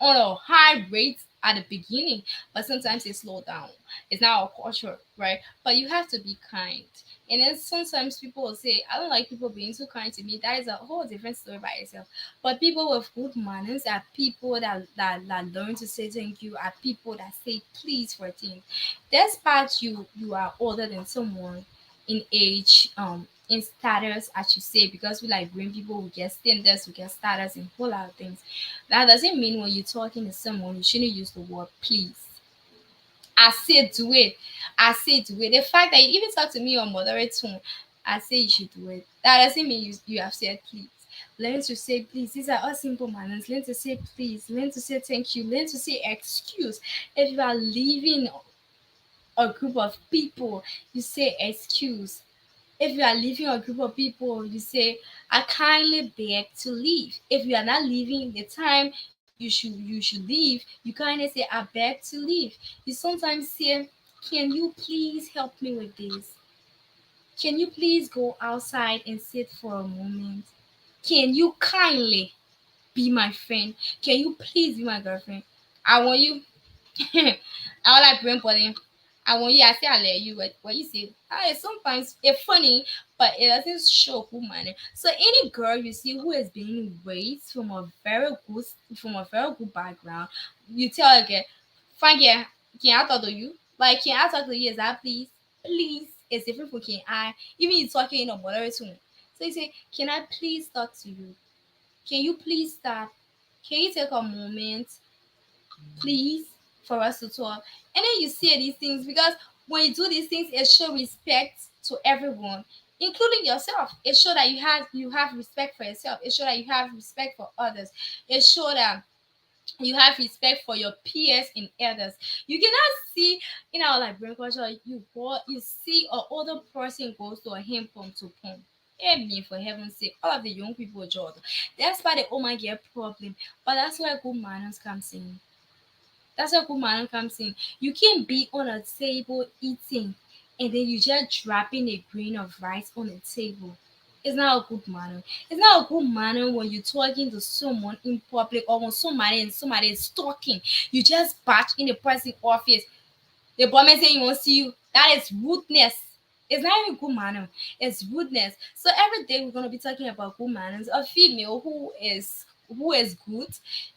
on a high rate at the beginning, but sometimes it slow down. It's not our culture, right? But you have to be kind. And then sometimes people will say, I don't like people being too kind to me. That is a whole different story by itself. But people with good manners are people that learn to say thank you, are people that say please for things. Despite you are older than someone in age, in status, as you say, because we like green people, we get standards, we get status, and whole lot of things. That doesn't mean when you're talking to someone, you shouldn't use the word please. I say do it. I say do it. The fact that you even talk to me on moderate tone, I say you should do it. That doesn't mean you have said please. Learn to say please. These are all simple manners. Learn to say please. Learn to say thank you. Learn to say excuse. If you are leaving a group of people, you say excuse. If you are leaving a group of people, you say, I kindly beg to leave. If you are not leaving the time you should leave, you kindly say, I beg to leave. You sometimes say, can you please help me with this? Can you please go outside and sit for a moment? Can you kindly be my friend? Can you please be my girlfriend? I want you. I like brain pudding. And when you I say I let you what you say, sometimes it's funny, but it doesn't show who money. So any girl you see who is being raised from a very good background, you tell her again, Fine, yeah, can I talk to you? Like, can I talk to you? Is that please? Please. It's different for can I. Even you talking in a moderate tone. So you say, can I please talk to you? Can you please stop? Can you take a moment, please, for us to talk? And then you say these things because when you do these things, it shows respect to everyone, including yourself. It shows that you have respect for yourself. It shows that you have respect for others. It shows that you have respect for your peers and elders. You cannot see in our Liberian culture, you see an older person goes to a hand pump to pump. I mean, for heaven's sake, all of the young people job. That's why the woman get problem. But that's where good manners comes in. That's where good manners comes in. You can't be on a table eating and then you just dropping a grain of rice on the table. It's not a good manner. It's not a good manner when you're talking to someone in public or when somebody is talking. You just batch in the person office. The boy saying he wants to see you. That is rudeness. It's not even good manner. It's rudeness. So every day we're gonna be talking about good manners. A female who is good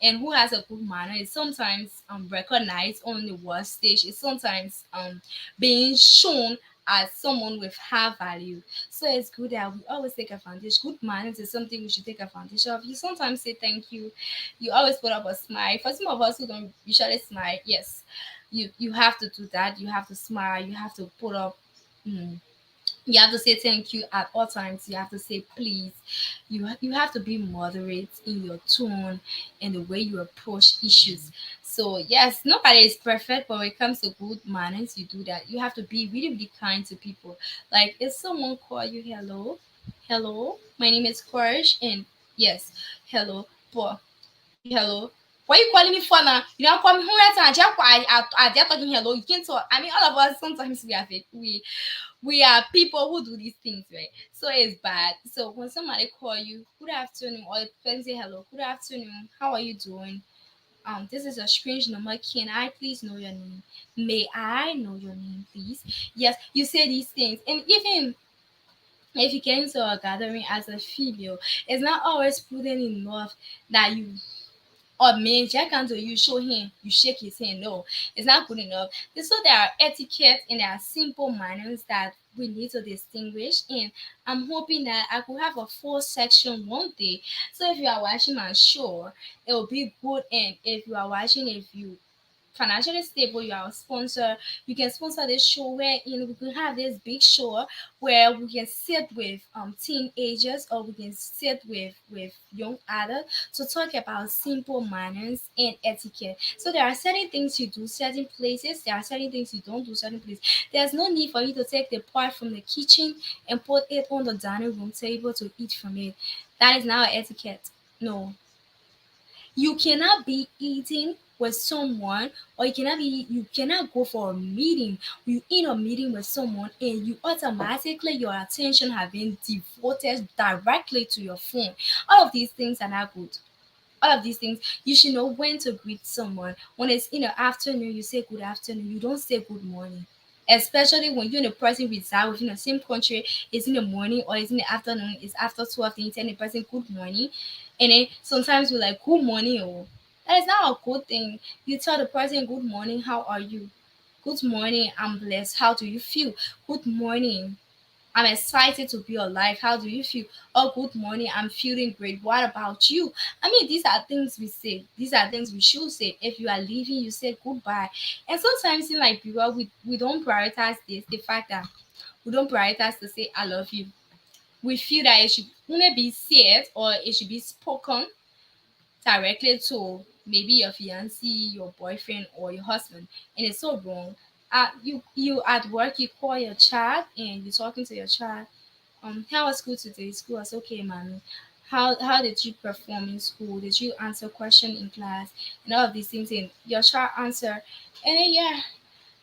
and who has a good manner is sometimes recognized on the world stage. It's sometimes being shown as someone with high value. So it's good that we always take advantage. Good manners is something we should take advantage of. You sometimes say thank you. You always put up a smile. For some of us who don't usually smile, yes, you have to do that. You have to smile. You have to put up. mm, you have to say thank you at all times. You have to say please. You have to be moderate in your tone and the way you approach issues. So yes, nobody is perfect, but when it comes to good manners, you do that. You have to be really, really kind to people. Like if someone call you hello, my name is Courage, and yes, hello, but hello. What you calling me for now? You don't call me who else and just I they're talking hello. You can't talk. I mean, all of us sometimes we are fake. We are people who do these things, right? So it's bad. So when somebody call you, good afternoon, or the person say hello, good afternoon, how are you doing? This is a strange number. Can I please know your name? May I know your name, please? Yes, you say these things, and even if you get into a gathering as a female, it's not always prudent enough that you or men jack until you show him, you shake his hand. No, it's not good enough. So there are etiquette and there are simple manners that we need to distinguish. And I'm hoping that I could have a full section one day. So if you are watching my show, it will be good. And if you are watching, if you financially stable, you are a sponsor, you can sponsor this show where we can have this big show where we can sit with teenagers or we can sit with young adults to talk about simple manners and etiquette. So there are certain things you do certain places, there are certain things you don't do certain places. There's no need for you to take the pot from the kitchen and put it on the dining room table to eat from it. That is not etiquette. No, you cannot be eating with someone, or you cannot go for a meeting, you in a meeting with someone and you automatically your attention have been devoted directly to your phone. All of these things are not good. All of these things, you should know when to greet someone. When it's in the afternoon, you say good afternoon, you don't say good morning. Especially when you and the person reside within the same country, it's in the morning or it's in the afternoon, it's after 12, then you tell the person good morning. And then sometimes we're like, good morning, oh. That is not a good thing. You tell the person good morning, how are you? Good morning, I'm blessed. How do you feel? Good morning. I'm excited to be alive. How do you feel? Oh, good morning. I'm feeling great. What about you? I mean, these are things we say. These are things we should say. If you are leaving, you say goodbye. And sometimes in Liberia, we don't prioritize this. The fact that we don't prioritize to say I love you. We feel that it should only be said or it should be spoken directly to maybe your fiance, your boyfriend, or your husband, and it's so wrong. You at work, you call your child and you're talking to your child. How was school today? School was okay, mommy. How did you perform in school? Did you answer question in class? And all of these things, and your child answer, and then yeah,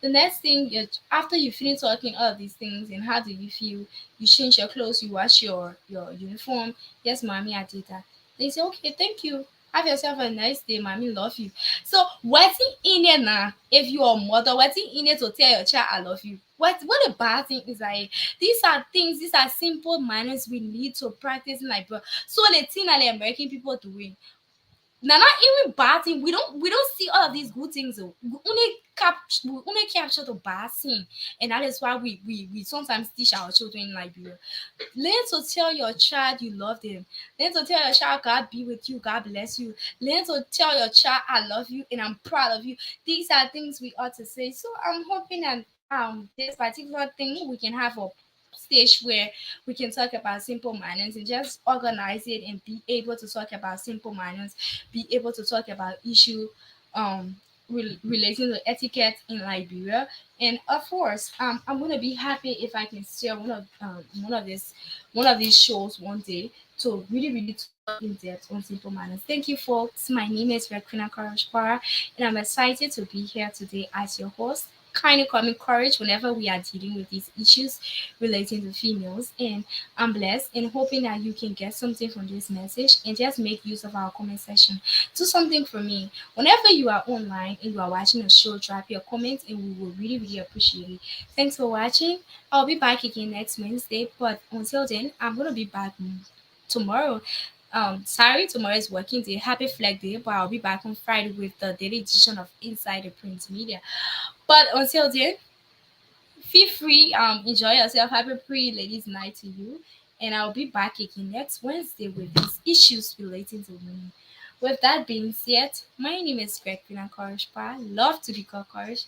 the next thing after you finish talking all of these things and how do you feel, you change your clothes, you wash your uniform. Yes, mommy, I did that. They say, okay, thank you. Have yourself a nice day, mommy. Love you. So what's in it now? If you're a mother, what's in it to tell your child I love you? What a bad thing is like these are things, these are simple manners we need to practice in like, bro. So the thing that the American people doing, now not even bad thing. We don't see all of these good things. Though. We only capture the bad thing, and that is why we sometimes teach our children in Liberia. Learn to tell your child you love them. Learn to tell your child God be with you, God bless you. Learn to tell your child I love you and I'm proud of you. These are things we ought to say. So I'm hoping that this particular thing we can have a stage where we can talk about simple manners and just organize it and be able to talk about simple manners, be able to talk about issue um relating to etiquette in Liberia. And of course, I'm gonna be happy if I can share one of these shows one day to really talk in depth on simple manners. Thank you, folks. My name is Rekrina Karashpara, and I'm excited to be here today as your host. Kind of coming courage whenever we are dealing with these issues relating to females. And I'm blessed and hoping that you can get something from this message and just make use of our comment section. Do something for me. Whenever you are online and you are watching a show, drop your comments and we will really appreciate it. Thanks for watching. I'll be back again next Wednesday, but until then, I'm gonna be back tomorrow. Sorry, tomorrow is working day. Happy Flag Day, but I'll be back on Friday with the daily edition of Inside the Print Media. But until then, feel free, enjoy yourself. Happy pre ladies night to you. And I'll be back again next Wednesday with these issues relating to women. With that being said, my name is Greg Pina Korishpa. Love to be called Korish.